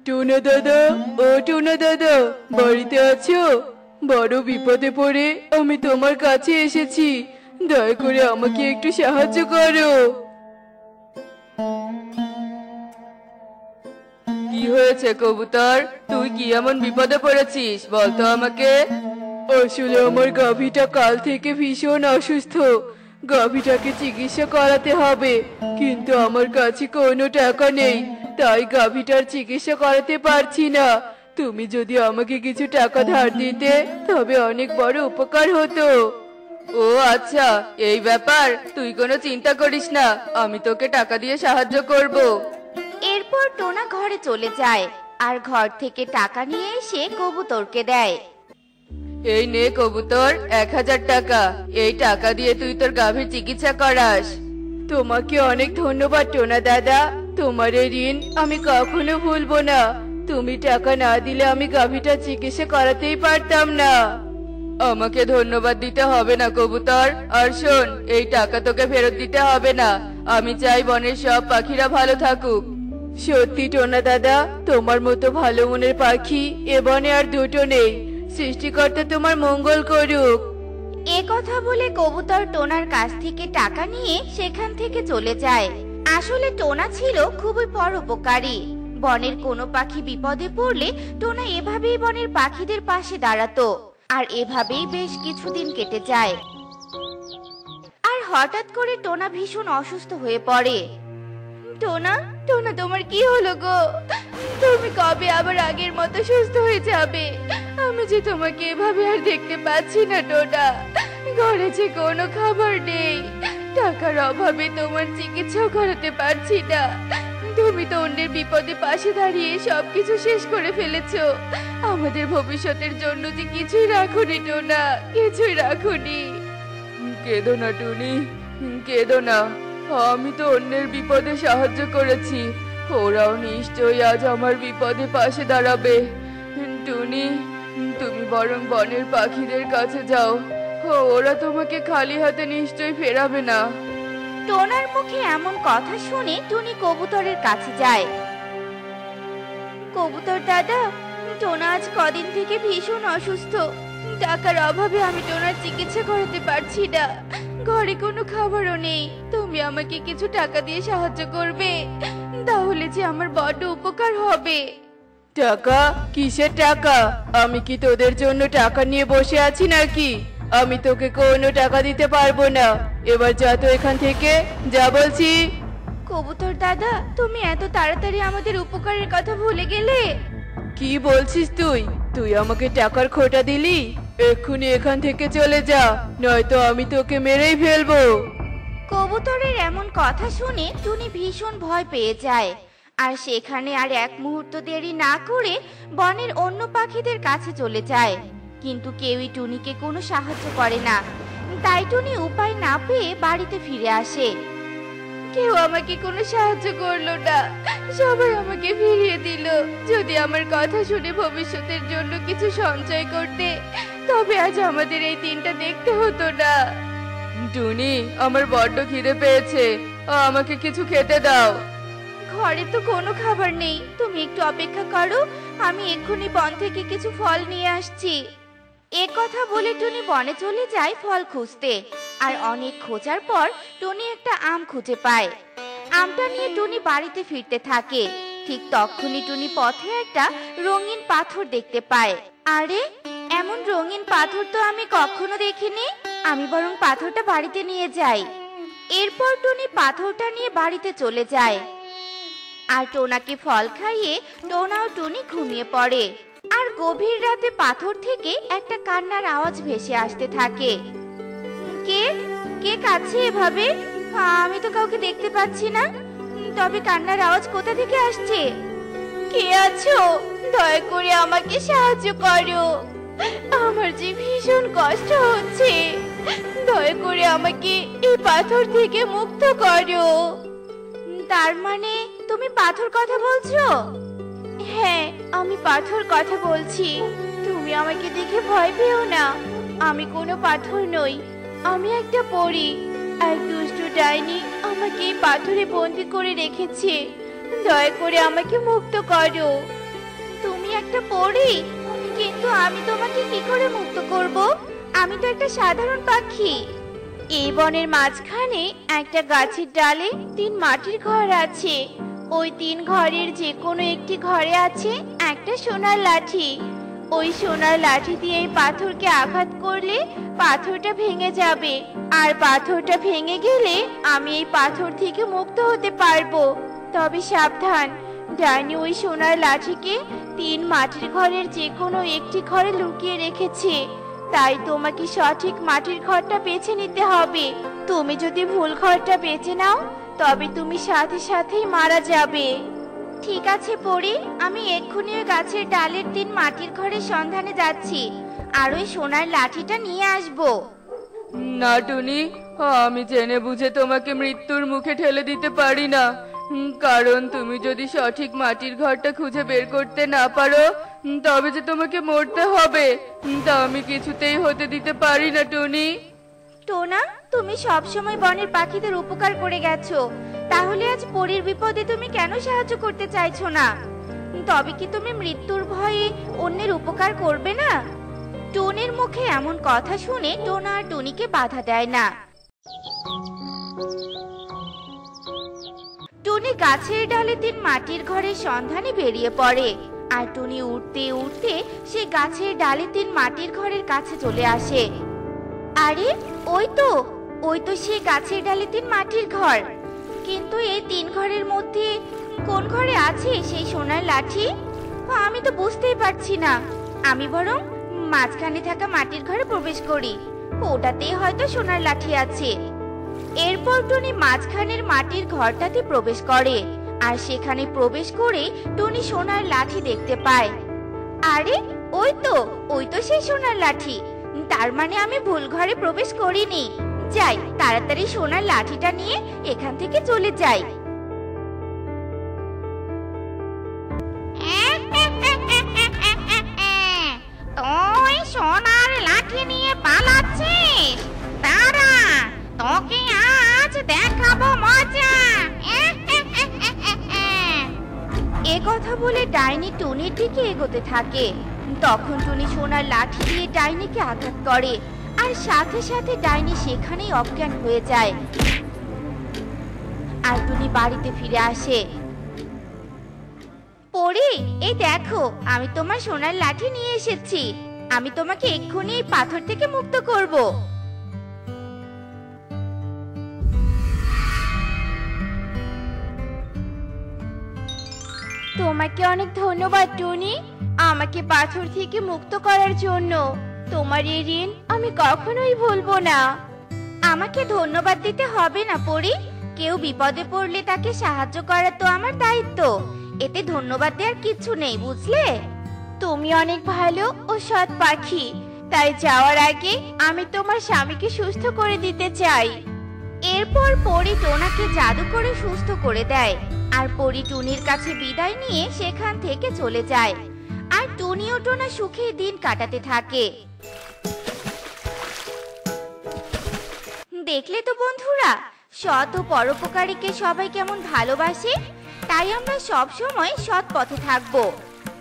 টোনা দাদা, ও টোনা দাদা, বাড়িতে আছো? বড় বিপদে পড়ে আমি তোমার কাছে এসেছি। দয়া করে আমাকে একটু সাহায্য করো। কি হয়েছে কবুতর? তুই কি এমন বিপদে পড়েছিস বলতো আমাকে। আসলে আমার গাভীটা কাল থেকে ভীষণ অসুস্থ। গাভীটাকে চিকিৎসা করাতে হবে, কিন্তু আমার কাছে কোনো টাকা নেই, তাই গাভীটার চিকিৎসা করাতে পারছি না। তুমি যদি আমাকে কিছু টাকা ধার দিতে তবে অনেক বড় উপকার হতো। ও আচ্ছা, এই ব্যাপার। তুই কোনো চিন্তা করিস না, আমি তোকে টাকা দিয়ে সাহায্য করব। এরপর টোনা ঘরে চলে যায় আর ঘর থেকে টাকা নিয়ে এসে কবুতরকে দেয়। এই নে কবুতর, 1000 টাকা। এই টাকা দিয়ে তুই তোর গাভীর চিকিৎসা করাস। তোমাকে অনেক ধন্যবাদ টোনা দাদা, তোমার এই ঋণ আমি কখনো ভুলবো না। তুমি টাকা না দিলে আমি গাভীটা চিকিৎসা করাতেই পারতাম না। আমাকে ধন্যবাদ দিতে হবে না কবুতর। আর শোন, এই টাকা তোকে ফেরত দিতে হবে না। আমি চাই বনের সব পাখিরা ভালো থাকুক। সত্যি টোনা দাদা, তোমার মতো ভালো মনের পাখি এ বনে আর দুটো নেই। সৃষ্টিকর্তা তোমার মঙ্গল করুক। এ কথা বলে কবুতর টোনার কাছ থেকে টাকা নিয়ে সেখান থেকে চলে যায়। আসলে টোনা ছিল খুবই পরোপকারী। বনের কোনো পাখি বিপদে পড়লে টোনা এভাবেই বনের পাখিদের পাশে দাঁড়াতো। আর এভাবেই বেশ কিছুদিন কেটে যায়। আর হঠাৎ করে টোনা ভীষণ অসুস্থ হয়ে পড়ে। টোনা, টোনা, তোমার কি হলো গো? তুমি কবে আবার আগের মতো সুস্থ হয়ে যাবে? আমি যে তোমাকে এভাবে আর দেখতে পাচ্ছি না টোনা। ঘরে যে কোনো খাবার নেই, টাকার অভাবে তোমার চিকিৎসাও করাতে পারছি না। তুমি তো অন্যের বিপদে পাশে দাঁড়িয়ে সবকিছু শেষ করে ফেলেছো। আমাদের ভবিষ্যতের জন্য যে কিছুই রাখোনি টোনা, কিছুই রাখোনি। কেঁদো না টুনি, কেঁদো না। আমি তো অন্যের বিপদে সাহায্য করেছি, ওরাও নিশ্চয়ই আজ আমার বিপদে পাশে দাঁড়াবে। টুনি, তুমি বরং বনের পাখিদের কাছে যাও, ওরা তোমাকে খালি হাতে নিশ্চয়ই ফেরাবে না। টোনার মুখে এমন কথা শুনে টুনি কবুতরের কাছে যায়। কবুতর দাদা, টোনা আজ কদিন থেকে ভীষণ অসুস্থ। টাকার অভাবে আমি টোনার চিকিৎসা করাতে পারছি না। ঘরে কোনো খাবারও নেই। তুমি আমাকে কিছু টাকা দিয়ে সাহায্য করবে? তাহলে যে আমার বড় উপকার হবে। টাকা? কিসের টাকা? আমি কি তোদের জন্য টাকা নিয়ে বসে আছি নাকি? আমি তোকে কোনো টাকা দিতে পারবো না। এবার যা তো এখান থেকে, যা বলছি। কবুতর দাদা, তুমি এত তাড়াতাড়ি আমাদের উপকারের কথা ভুলে গেলে? কি বলছিস তুই? তুই আমাকে টাকার খোঁটা দিলি? এক্ষুনি এখান থেকে চলে যা, নয়তো আমি তোকে মেরেই ফেলবো। কবুতরের এমন কথা শুনে টুনি ভীষণ ভয় পেয়ে যায়। আর সেখানে আর এক মুহূর্ত দেরি না করে বনের অন্য পাখিদের কাছে চলে যায়। কিন্তু কেউই টুনিকে কোনো সাহায্য করে না। তাই টুনি উপায় না পেয়ে বাড়িতে ফিরে আসে। কেউ আমাকে কোনো সাহায্য করলো না, সবাই আমাকে ফিরিয়ে দিল। যদি আমার কথা শুনে ভবিষ্যতের জন্য কিছু সঞ্চয় করতে, তবে আজ আমাদের এই দিনটা দেখতে হতো না। টুনি, আমার বড্ড খিদে পেয়েছে, আমাকে কিছু খেতে দাও। ঘরে তো কোনো খাবার নেই, তুমি একটু অপেক্ষা করো, আমি এক্ষুনি বন থেকে কিছু ফল নিয়ে আসছি। এ কথা বলে টুনি বনে চলে যায় ফল খুঁজতে। আর অনেক খোঁজার পর টুনি একটা আম খুঁজে পায়। আমটা নিয়ে টুনি বাড়িতে ফিরতে থাকে। ঠিক তখনই টুনি পথে একটা রঙিন পাথর দেখতে পায়। আরে, এমন রঙিন পাথর তো আমি কখনো দেখিনি। আমি বরং পাথরটা বাড়িতে নিয়ে যাই। এরপর টুনি পাথরটা নিয়ে বাড়িতে চলে যায়। আর টোনাকে ফল খাইয়ে টোনা ও টুনি ঘুমিয়ে পড়ে। আর গভীর রাতে পাথর থেকে একটা কান্নার আওয়াজ ভেসে আসতে থাকে। কে কে কাছে এভাবে? আমি তো কাউকে দেখতে পাচ্ছি না। তবে কান্নার আওয়াজ কোথা থেকে আসছে? কে আছো? দয়া করে আমাকে সাহায্য করো। আমার যে ভীষণ কষ্ট হচ্ছে। দয়া করে আমাকে এই পাথর থেকে মুক্ত করো। তার মানে তুমি পাথর কথা বলছো? হ্যাঁ, আমি পাথর কথা বলছি। তুমি আমাকে দেখে ভয় পেও না। আমি কোনো পাথর নই, আমি একটা পরী। এক দুষ্ট ডাইনি আমাকে এই পাথরে বন্দি করে রেখেছে। দয়া করে আমাকে মুক্ত করো। একটা পরী, কিন্তু আমি তোমাকে কি করে মুক্ত করব? আমি তো একটা সাধারণ পাখি। এই বনের মাঝখানে একটা গাছের ডালে 3 মাটির ঘর আছে। ওই 3 ঘরের যে কোনো একটি ঘরে আছে একটা সোনার লাঠি। ওই সোনার লাঠি দিয়ে এই পাথরকে আঘাত করলে পাথরটা ভেঙে যাবে, আর পাথরটা ভেঙে গেলে আমি এই পাথর থেকে মুক্ত হতে পারবো। তবে সাবধান, ডাইনি ওই সোনার লাঠিকে 3 মাটির ঘরের যে কোনো একটি ঘরে লুকিয়ে রেখেছে। তাই তোমাকে সঠিক মাটির ঘরটা বেছে নিতে হবে। তুমি যদি ভুল ঘরটা বেছে নাও তবে তুমি সাথে সাথেই মারা যাবে। ঠিক আছে পরী, আমি এক্ষুনি ওই গাছের ডালের 3 মাটির ঘরের সন্ধানে যাচ্ছি, আর ওই সোনার লাঠিটা নিয়ে আসবো। না টুনি, আমি জেনে বুঝে তোমাকে মৃত্যুর মুখে ঠেলে দিতে পারি না। কারণ তুমি যদি সঠিক মাটির ঘরটা খুঁজে বের করতে না পারো তবে যে তোমাকে মরতে হবে, তা আমি কিছুতেই হতে দিতে পারি না টুনি। টোনা, তুমি সবসময় বনের পাখিদের উপকার করে গেছো, তাহলে আজ পরীর বিপদে তুমি কেন সাহায্য করতে চাইছো না? তবে কি তুমি মৃত্যুর ভয়ে অন্যের উপকার করবে না? টুনির মুখে এমন কথা শুনে টোনা আর টুনিকে বাধা দেয় না। টুনি গাছের ডালে 3 মাটির ঘরের সন্ধানে বেরিয়ে পড়ে, আর টুনি উঠতে উঠতে সে গাছের ডালে 3 মাটির ঘরের কাছে চলে আসে। আরে ওই তো সেই গাছের ডালে 3 মাটির ঘর। কিন্তু এই 3 ঘরের মধ্যে কোন ঘরে আছে সেই সোনার লাঠি? আমি তো বুঝতেই পারছি না। আমি বরং মাঝখানে থাকা মাটির ঘরে প্রবেশ করি, ওটাতেই হয়তো সোনার লাঠি আছে। এরপর টুনি মাঝখানের মাটির ঘরটাতে প্রবেশ করে, আর সেখানে প্রবেশ করে টুনি সোনার লাঠি দেখতে পায়। আরে ওই তো সেই সোনার লাঠি। তার মানে আমি ভুল ঘরে প্রবেশ করিনি। যাই, তাড়াতাড়ি সোনার লাঠিটা নিয়ে এখান থেকে চলে যাই। তুই সোনার লাঠি নিয়ে পালাচ্ছিস? দাঁড়া, তোকে আজ দেখাবো মজা। এ কথা বলে ডাইনি টুনির দিকে এগোতে থাকে। তখন টুনি সোনার লাঠি দিয়ে ডাইনিকে আঘাত করে, আর সাথে সাথে ডাইনি সেখানেই অজ্ঞান হয়ে যায়। আর টুনি বাড়িতে ফিরে আসে। পরী, এই দেখো, আমি তোমার সোনার লাঠি নিয়ে এসেছি। আমি তোমাকে এক্ষুনি এই পাথর থেকে মুক্ত করব। তোমাকে অনেক ধন্যবাদ টুনি, আমাকে পাথর থেকে মুক্ত করার জন্য। তোমার এই ঋণ আমি কখনোই ভুলবো না। আমাকে ধন্যবাদ দিতে হবে না পরী, কেউ বিপদে পড়লে তাকে সাহায্য করা তো আমার দায়িত্ব। এতে ধন্যবাদ দেওয়ার কিছু নেই, বুঝলে? তুমি অনেক ভালো ও সৎ পাখি, তাই যাওয়ার আগে আমি তোমার স্বামীকে সুস্থ করে দিতে চাই। এরপর পরী টোনাকে জাদু করে সুস্থ করে দেয়, আর পরী টুনির কাছে বিদায় নিয়ে সেখান থেকে চলে যায়। আর টুনি ও টোনা সুখে দিন কাটাতে থাকে। দেখলে তো বন্ধুরা, সৎ ও পরোপকারীকে সবাই কেমন ভালোবাসে। তাই আমরা সব সময় সৎ পথে থাকব,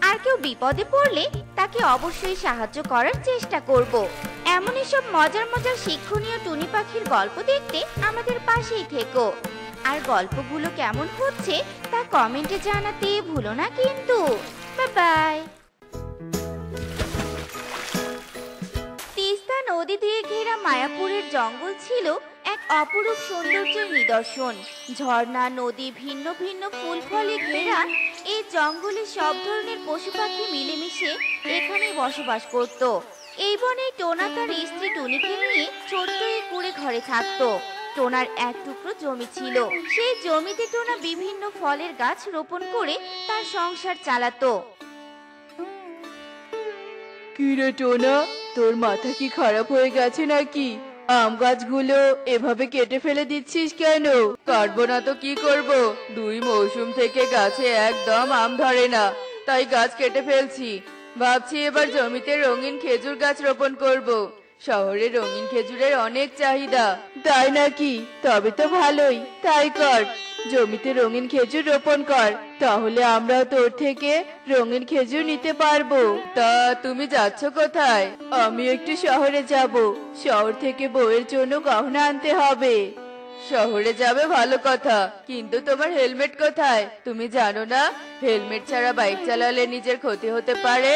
আর কেউ বিপদে পড়লে তাকে অবশ্যই সাহায্য করার চেষ্টা করব। এমনই সব মজার মজার শিক্ষণীয় টুনি পাখির গল্প দেখতে আমাদের পাশেই থেকো। আর গল্পগুলো কেমন হচ্ছে তা কমেন্টে জানাতে ভুলো না কিন্তু। Bye bye. তিস্তা নদী দিয়ে ঘেরা মায়াপুরের জঙ্গল ছিল এক অপরূপ সৌন্দর্যের নিদর্শন। ঝর্ণা, নদী, ভিন্ন ভিন্ন ফুল ফলে ঘেরা এই জঙ্গলে সব ধরনের পশু পাখি মিলেমিশে এখানে বসবাস করত। এই বনে টোনা তার স্ত্রী টুনিকে নিয়ে ছোট্ট এই কুড়ে ঘরে থাকতো। টোনার এক টুকরো জমি ছিল, সেই জমিতে টোনা বিভিন্ন ফলের গাছ রোপণ করে তার সংসার চালাতো। কি রে টোনা, তোর মাথা কি খারাপ হয়ে গেছে নাকি? আম গাছগুলো এভাবে কেটে ফেলে দিচ্ছিস কেন? কাটবো না তো কি করব? 2 মৌসুম থেকে গাছে একদম আম ধরে না, তাই গাছ কেটে ফেলছি। ভাবছি এবার জমিতে রঙিন খেজুর গাছ রোপণ করব। শহরে রঙিন খেজুরের অনেক চাহিদা। তাই নাকি? তবে তো ভালোই, তাই কর। জমিতে রঙিন খেজুর রোপণ কর, তাহলে আমরা তোর থেকে রঙিন খেজুর নিতে পারবো। তা তুমি যাচ্ছ কোথায়? আমি একটু শহরে যাব। শহর থেকে বউয়ের জন্য গহনা আনতে হবে। শহরে যাবে ভালো কথা, কিন্তু তোমার হেলমেট কোথায়? তুমি জানো না হেলমেট ছাড়া বাইক চালালে নিজের ক্ষতি হতে পারে?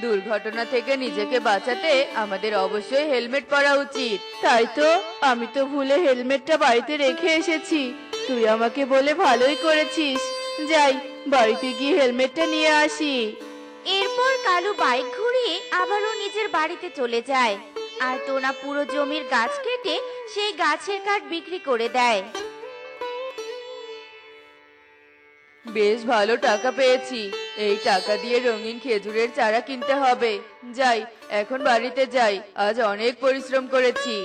দুর্ঘটনা থেকে নিজেকে বাঁচাতে আমাদের অবশ্যই হেলমেট পরা উচিত। তাই তো, আমি তো ভুলে হেলমেটটা বাড়িতে রেখে এসেছি। তুই আমাকে বলে ভালোই করেছিস। যাই, বাড়িতে গিয়ে হেলমেটটা নিয়ে আসি। এরপর কালু বাইক ঘুরিয়ে আবারও নিজের বাড়িতে চলে যায়। আর টোনা পুরো জমির গাছ কেটে সেই গাছের কাঠ বিক্রি করে দেয়। বেশ ভালো টাকা পেয়েছি। এই টাকা দিয়ে রঙিন খেজুরের চারা কিনতে হবে। যাই, এখন বাড়িতে যাই। আজ অনেক পরিশ্রম করেছি।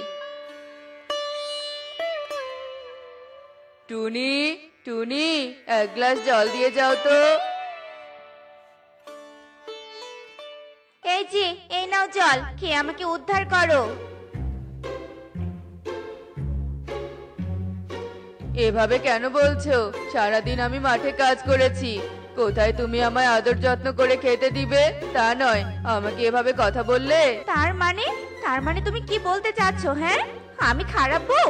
টুনি, টুনি, এক গ্লাস জল দিয়ে যাও তো। এই যে, এই নাও জল, খেয়ে আমাকে উদ্ধার করো। এভাবে কেন বলছো? সারাদিন আমি মাঠে কাজ করেছি। কোথায় তুমি আমায় আদর যত্ন করে খেতে দিবে তা নয়, আমাকে এভাবে কথা বললে? তার মানে তুমি কি বলতে চাচ্ছো? হ্যাঁ, আমি খারাপ বউ?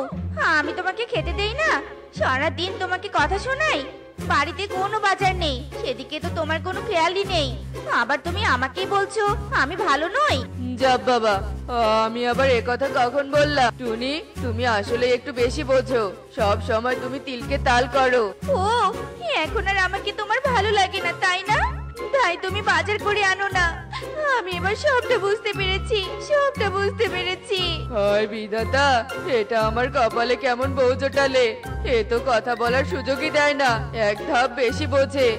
আমি তোমাকে খেতে দেই না, সারাদিন তোমাকে কথা শোনাই। বাড়িতে কোনো বাজার নেই, সেদিকে তো তোমার কোনো খেয়ালই নেই। আবার তুমি আমাকেই বলছো আমি ভালো নই। যাব বাবা, আমি আবার এ কথা কখন বললাম? টুনি, তুমি আসলে একটু বেশি বোঝো। সব সময় তুমি তিলকে তাল করো। ও, এখন আর আমাকে তোমার ভালো লাগে না, তাই না? তাই তুমি বাজার করে আনো না। আমি এবার সবটা বুঝতে পেরেছি। হায় বিধাতা, এটা আমার কপালে কেমন বউ জোটালে। এ তো কথা বলার সুযোগই দেয় না, এক ধাপ বেশি বোঝে।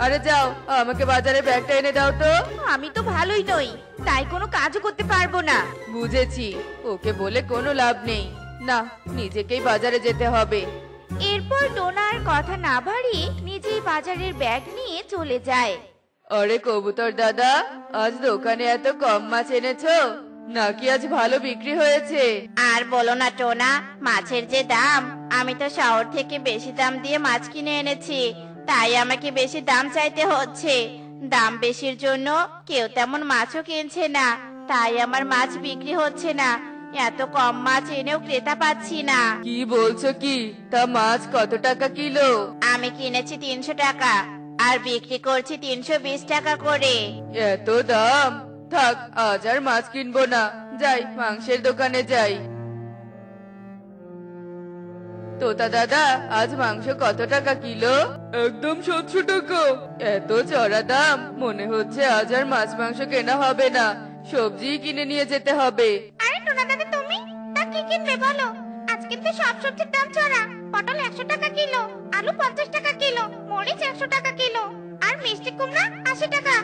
আরে যাও, আমাকে বাজারে ব্যাগটা এনে দাও তো। আমি তো ভালোই নই, তাই কোনো কাজও করতে পারবো না। বুঝেছি, ওকে বলে কোনো লাভ নেই। না, নিজেকেই বাজারে যেতে হবে। এরপর টোনা আর কথা না বাড়িয়ে নিজেই বাজারের ব্যাগ নিয়ে চলে যায়। আরে কবুতর দাদা, আজ দোকানে এত কম মাছ এনেছো, নাকি আজ ভালো বিক্রি হয়েছে? আর বলো না টোনা, মাছের যে দাম, আমি তো শহর থেকে বেশি দাম দিয়ে মাছ কিনে এনেছি, তাই আমাকে বেশি দাম চাইতে হচ্ছে। দাম বেশির জন্য কেউ তেমন মাছও কিনছে না, তাই আমার মাছ বিক্রি হচ্ছে না। এত কম মাছ এনেও ক্রেতা পাচ্ছি না। কি বলছো কি? তা মাছ কত টাকা কিলো? আমি কিনেছি 300 টাকা আর বিক্রি করছি 320 টাকা করে। এত দাম? থাক, আজ আর মাছ কিনবো না। যাই, মাংসের দোকানে যাই। তোতা দাদা, আজ মাংস কত টাকা কিলো? একদম 700 টাকা। এত চড়া দাম, মনে হচ্ছে আজ আর মাছ মাংস কেনা হবে না, সবজি কিনে নিয়ে যেতে হবে। আরে টোনা দাদা, তুমি তা কি কিনবে বলো? আজকে তো সব সবজির দাম চড়া। পটল 100 টাকা কিলো, আলু 50 টাকা কিলো, মরিচ 100 টাকা কিলো, আর মিষ্টি কুমড়া 80 টাকা।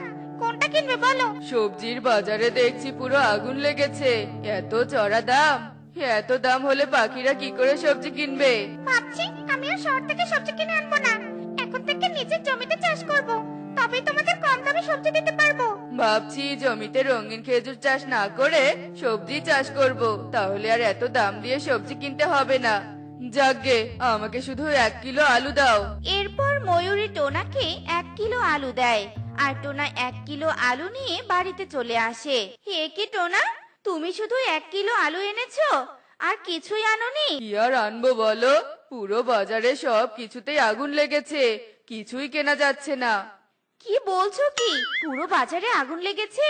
কোনটা কিনবে বলো? সবজির বাজারে দেখছি পুরো আগুন লেগেছে। এত চড়া দাম, এত দাম হলে পাখিরা কি করে সবজি কিনবে? ভাবছি আমি আর শহর থেকে সবজি কিনে আনবো না, এখন থেকে নিজের জমিতে চাষ করব, তবেই তোমাদের কম দামে সবজি দিতে পারবো। ভাবছি জমিতে রঙিন খেজুর চাষ না করে সবজি চাষ করব, তাহলে আর এত দাম দিয়ে সবজি কিনতে হবে না। যাকগে, আমাকে শুধু 1 কিলো আলু দাও। এরপর ময়ূরী টোনাকে 1 কিলো আলু দেয়, আর টোনা 1 কিলো আলু নিয়ে বাড়িতে চলে আসে। হে কি টোনা, তুমি শুধু 1 কিলো আলু এনেছো আর কিছুই আনোনি? কি আর আনবো বলো, পুরো বাজারে সব কিছুতেই আগুন লেগেছে, কিছুই কেনা যাচ্ছে না। কি বলছো কি? পুরো বাজারে আগুন লেগেছে?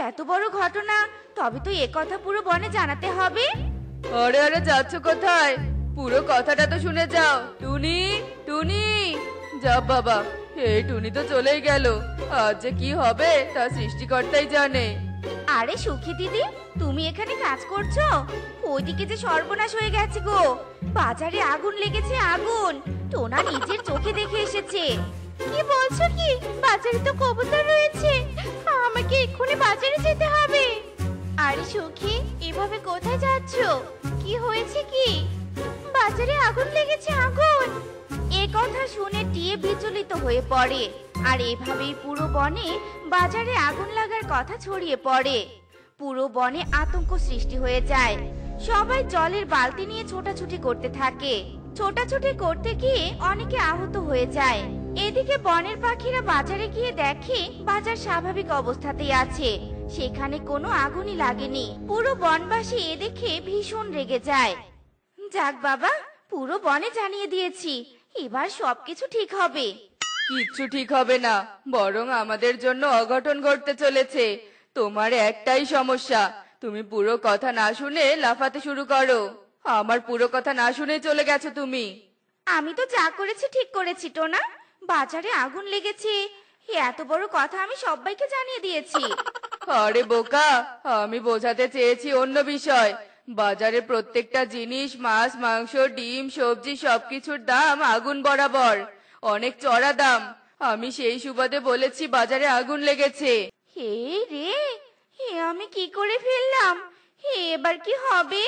এত বড় ঘটনা, তবে তো এ কথা পুরো বনে জানাতে হবে। আরে আরে, যাচ্ছ কোথায়? পুরো কথাটা তো শুনে যাও। টুনি, টুনি, যা বাবা, এই টুনি তো চলেই গেল। আজ যে কি হবে তা সৃষ্টিকর্তাই জানে। আরে সুখী দিদি, তুমি এখানে কাজ করছো? ওইদিকে যে সর্বনাশ হয়ে গেছে গো, বাজারে আগুন লেগেছে, আগুন। টোনা নিজের চোখে দেখে এসেছে। কি বলছো কি? বাজারে তো কবুতর রয়েছে, আমাকে এক্ষুনি বাজারে যেতে হবে। আরে সুখী, এভাবে কোথায় যাচ্ছো? কি হয়েছে কি? বাজারে আগুন লেগেছে, আগুন। এ কথা শুনে টিয়ে বিচলিত হয়ে পড়ে, আর এভাবেই পুরো বনে বাজারে আগুন লাগার কথা ছড়িয়ে পড়ে। পুরো বনে আতঙ্ক সৃষ্টি হয়ে যায়। সবাই জলের বালতি নিয়ে ছোটাছুটি করতে থাকে। ছোটাছুটি করতে গিয়ে অনেকে আহত হয়ে যায়। এদিকে বনের পাখিরা বাজারে গিয়ে দেখে বাজার স্বাভাবিক অবস্থাতেই আছে, সেখানে কোনো আগুনই লাগেনি। পুরো বনবাসী এ দেখে ভীষণ রেগে যায়। যাক বাবা, পুরো বনে জানিয়ে দিয়েছি, এবার সবকিছু ঠিক হবে। কিচ্ছু ঠিক হবে না, বরং আমাদের জন্য অঘটন ঘটতে চলেছে। তোমার একটাই সমস্যা, তুমি পুরো কথা না শুনে লাফাতে শুরু করো। আমার পুরো কথা না শুনে চলে গেছো তুমি। আমি তো যা করেছি ঠিক করেছি টোনা। বাজারে আগুন লেগেছে, এত বড় কথা আমি সবাইকে জানিয়ে দিয়েছি। আরে বোকা, আমি বোঝাতে চেয়েছি অন্য বিষয়। বাজারে প্রত্যেকটা জিনিস, মাছ, মাংস, ডিম, সবজি সবকিছুর দাম আগুন বরাবর, অনেক চড়া দাম। আমি সেই সুবাদে বলেছি বাজারে আগুন লেগেছে। হে রে, আমি কি করে ফেললাম? এবার কি হবে?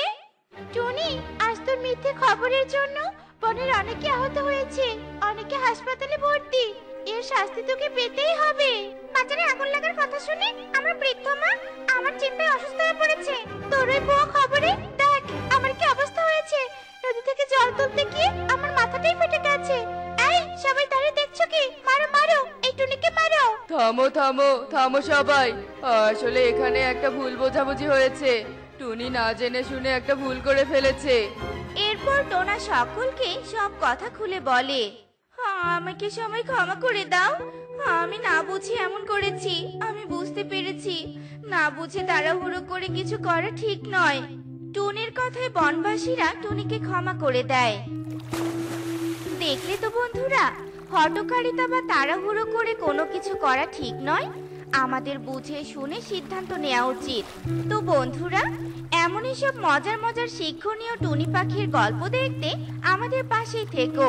টনি, আজ তোর মিথ্যে খবরের জন্য বনের অনেকে আহত হয়েছে, অনেকে হাসপাতালে ভর্তি। এর শাস্তি তোকে পেতেই হবে। বাজারে আগুন লাগার কথা শুনে আমার বৃদ্ধ মা আমার চিন্তায় অসুস্থ হয়ে পড়েছে। তোর ওই ভুয়া খবরে দেখ আমার কি অবস্থা হয়েছে। নদী থেকে জল তুলতে গিয়ে আমার মাথাটাই ফেটে গেছে। এই সবাই দাঁড়িয়ে দেখছো কি? মারো মারো, এই টুনিকে মারো। থামো থামো থামো সবাই, আসলে এখানে একটা ভুল বোঝাবুঝি হয়েছে। টুনি না জেনে শুনে একটা ভুল করে ফেলেছে। এরপর টোনা সকলকে সব কথা খুলে বলে। আমাকে সবাই ক্ষমা করে দাও, আমি না বুঝে এমন করেছি। আমি বুঝতে পেরেছি না বুঝে তাড়াহুড়ো করে কিছু করা ঠিক নয়। টুনির কথায় বনবাসীরা টুনিকে ক্ষমা করে দেয়। দেখলে তো বন্ধুরা, হঠকারিতা বা তাড়াহুড়ো করে কোনো কিছু করা ঠিক নয়। আমাদের বুঝে শুনে সিদ্ধান্ত নেওয়া উচিত। তো বন্ধুরা, এমনই সব মজার মজার শিক্ষণীয় টুনি পাখির গল্প দেখতে আমাদের পাশেই থেকো।